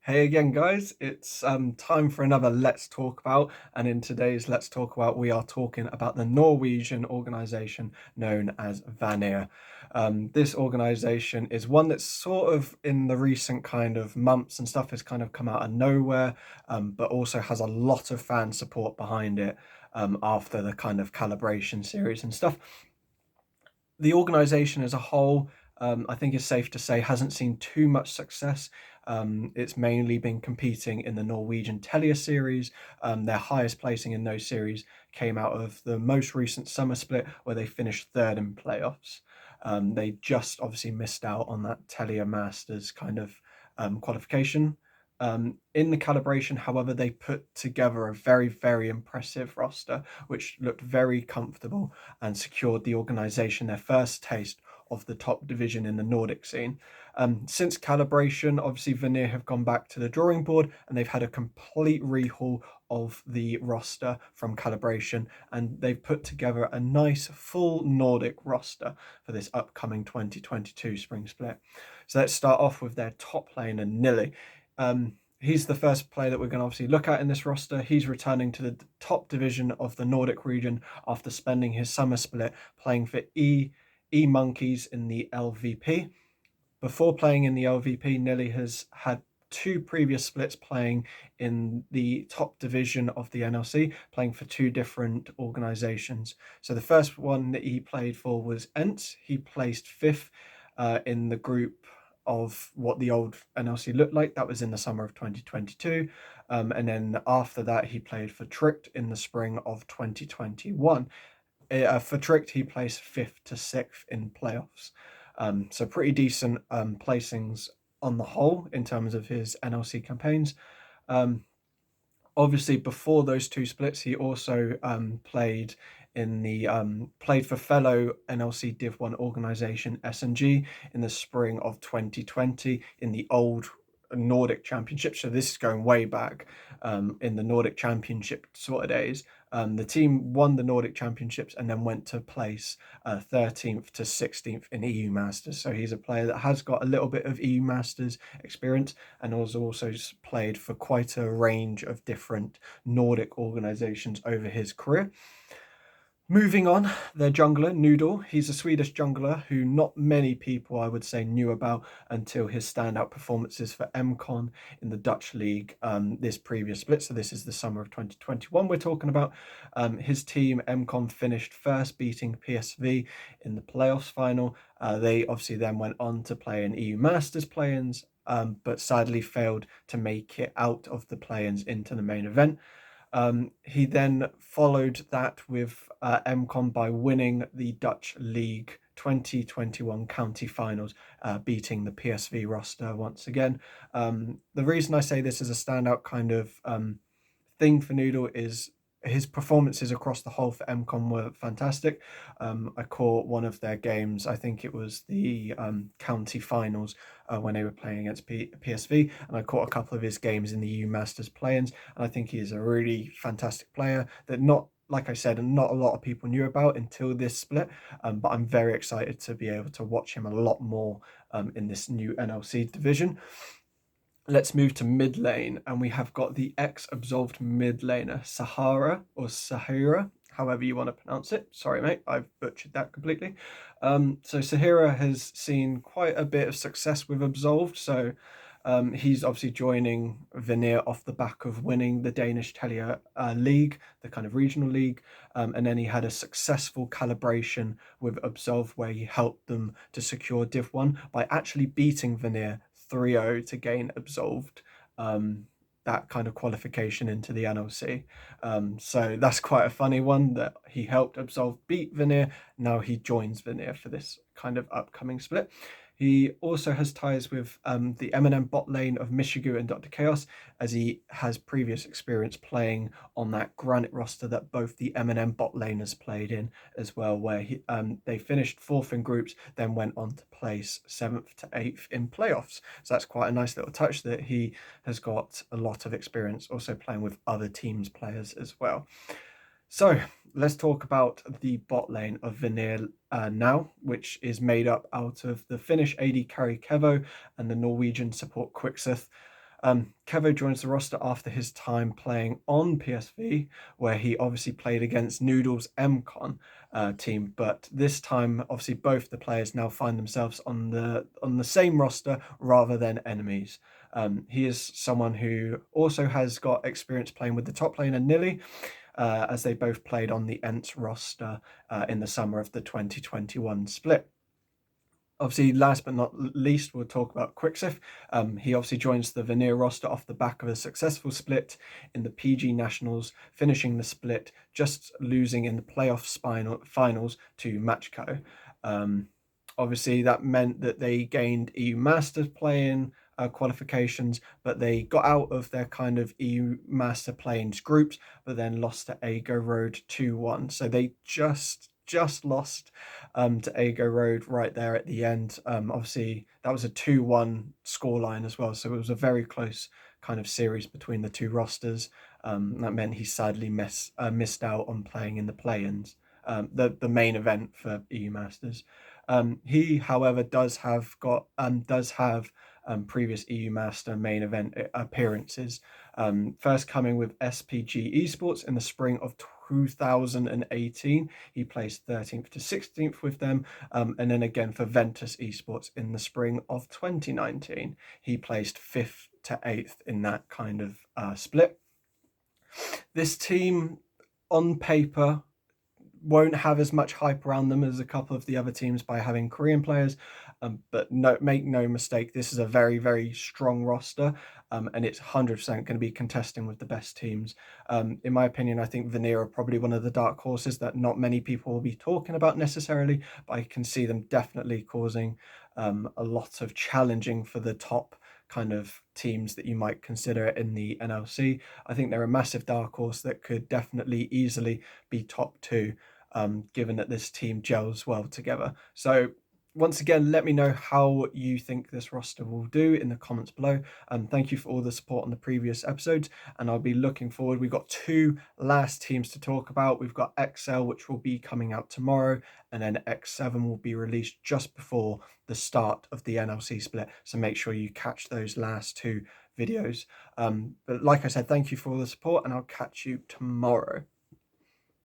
Hey again, guys. It's time for another Let's Talk About. And in today's Let's Talk About, we are talking about the Norwegian organization known as Vanir. This organization is one that's sort of in the recent kind of months and stuff has kind of come out of nowhere, but also has a lot of fan support behind it after the kind of calibration series and stuff. The organization as a whole, I think it's safe to say, hasn't seen too much success. It's mainly been competing in the Norwegian Telia series. Their highest placing in those series came out of the most recent summer split, where they finished third in playoffs. They just obviously missed out on that Telia Masters kind of qualification. In the calibration, however, they put together a very, very impressive roster, which looked very comfortable and secured the organisation their first taste of the top division in the Nordic scene. Since calibration, obviously Vanir have gone back to the drawing board and they've had a complete rehaul of the roster from calibration, and they've put together a nice full Nordic roster for this upcoming 2022 spring split. So let's start off with their top laner, Nili. He's the first player that we're going to obviously look at in this roster. He's returning to the top division of the Nordic region after spending his summer split playing for E Monkeys in the LVP. Before playing in the LVP, Nili has had two previous splits playing in the top division of the NLC, playing for two different organizations. So the first one that he played for was Ents. He placed fifth in the group of what the old NLC looked like. That was in the summer of 2022. And then after that, he played for Tricked in the spring of 2021. For Tricked, he placed fifth to sixth in playoffs. So pretty decent placings on the whole in terms of his NLC campaigns. Obviously, before those two splits, he also played for fellow NLC Div 1 organization SNG in the spring of 2020 in the old Nordic Championship. So this is going way back in the Nordic Championship sort of days. The team won the Nordic Championships and then went to place 13th to 16th in EU Masters. So he's a player that has got a little bit of EU Masters experience and has also played for quite a range of different Nordic organizations over his career. Moving on, their jungler, Noodle. He's a Swedish jungler who not many people, I would say, knew about until his standout performances for MCon in the Dutch league this previous split. So this is the summer of 2021 we're talking about. His team, MCon, finished first, beating PSV in the playoffs final. They obviously then went on to play in EU Masters play-ins, but sadly failed to make it out of the play-ins into the main event. He then followed that with MCOM by winning the Dutch League 2021 county finals, beating the PSV roster once again. The reason I say this is a standout kind of thing for Noodle is his performances across the whole for MCOM were fantastic. I caught one of their games, I think it was the county finals when they were playing against PSV, and I caught a couple of his games in the EU Masters play-ins, and I think he is a really fantastic player that like I said, not a lot of people knew about until this split, but I'm very excited to be able to watch him a lot more in this new NLC division. Let's move to mid lane, and we have got the ex-absolved mid laner, Sahara, however you want to pronounce it. Sorry, mate, I've butchered that completely. So Sahara has seen quite a bit of success with Absolved, so he's obviously joining Vanir off the back of winning the Danish Telia League, the kind of regional league, and then he had a successful calibration with Absolved where he helped them to secure Div 1 by actually beating Vanir 3-0 to gain Absolved that kind of qualification into the NLC. So that's quite a funny one that he helped Absolve beat Vanir. Now he joins Vanir for this kind of upcoming split. He also has ties with the M&M bot lane of Michigu and Dr. Chaos, as he has previous experience playing on that Granite roster that both the M&M bot laners played in as well, where they finished fourth in groups, then went on to place 7th to 8th in playoffs. So that's quite a nice little touch that he has got a lot of experience also playing with other teams' players as well. So let's talk about the bot lane of Vanir now, which is made up out of the Finnish AD carry Kevo and the Norwegian support Kwiksef. Kevo joins the roster after his time playing on PSV, where he obviously played against Noodle's MCon team. But this time, obviously, both the players now find themselves on the same roster rather than enemies. He is someone who also has got experience playing with the top laner Nilly, as they both played on the Ents roster in the summer of the 2021 split. Obviously, last but not least, we'll talk about Kwiksef. He obviously joins the Vanir roster off the back of a successful split in the PG Nationals, finishing the split, just losing in the playoff finals to Matchco. Obviously, that meant that they gained EU Masters playing qualifications, but they got out of their kind of EU Master playings groups, but then lost to Ago Road 2-1. So they just lost to Ago Road right there at the end. Obviously, that was a 2-1 scoreline as well, so it was a very close kind of series between the two rosters. That meant he sadly missed out on playing in the play-ins, the main event for EU Masters. He, however, does have previous EU Master main event appearances. First coming with SPG Esports in the spring of 2018. He placed 13th to 16th with them. And then again for Ventus Esports in the spring of 2019. He placed 5th to 8th in that kind of split. This team, on paper, won't have as much hype around them as a couple of the other teams by having Korean players. But make no mistake, this is a very, very strong roster, and it's 100% going to be contesting with the best teams. In my opinion, I think Vanir are probably one of the dark horses that not many people will be talking about necessarily, but I can see them definitely causing a lot of challenging for the top kind of teams that you might consider in the NLC. I think they're a massive dark horse that could definitely easily be top two, given that this team gels well together. So once again, let me know how you think this roster will do in the comments below. Thank you for all the support on the previous episodes, and I'll be looking forward. We've got two last teams to talk about. We've got XL, which will be coming out tomorrow, and then X7 will be released just before the start of the NLC split. So make sure you catch those last two videos. But like I said, thank you for all the support, and I'll catch you tomorrow.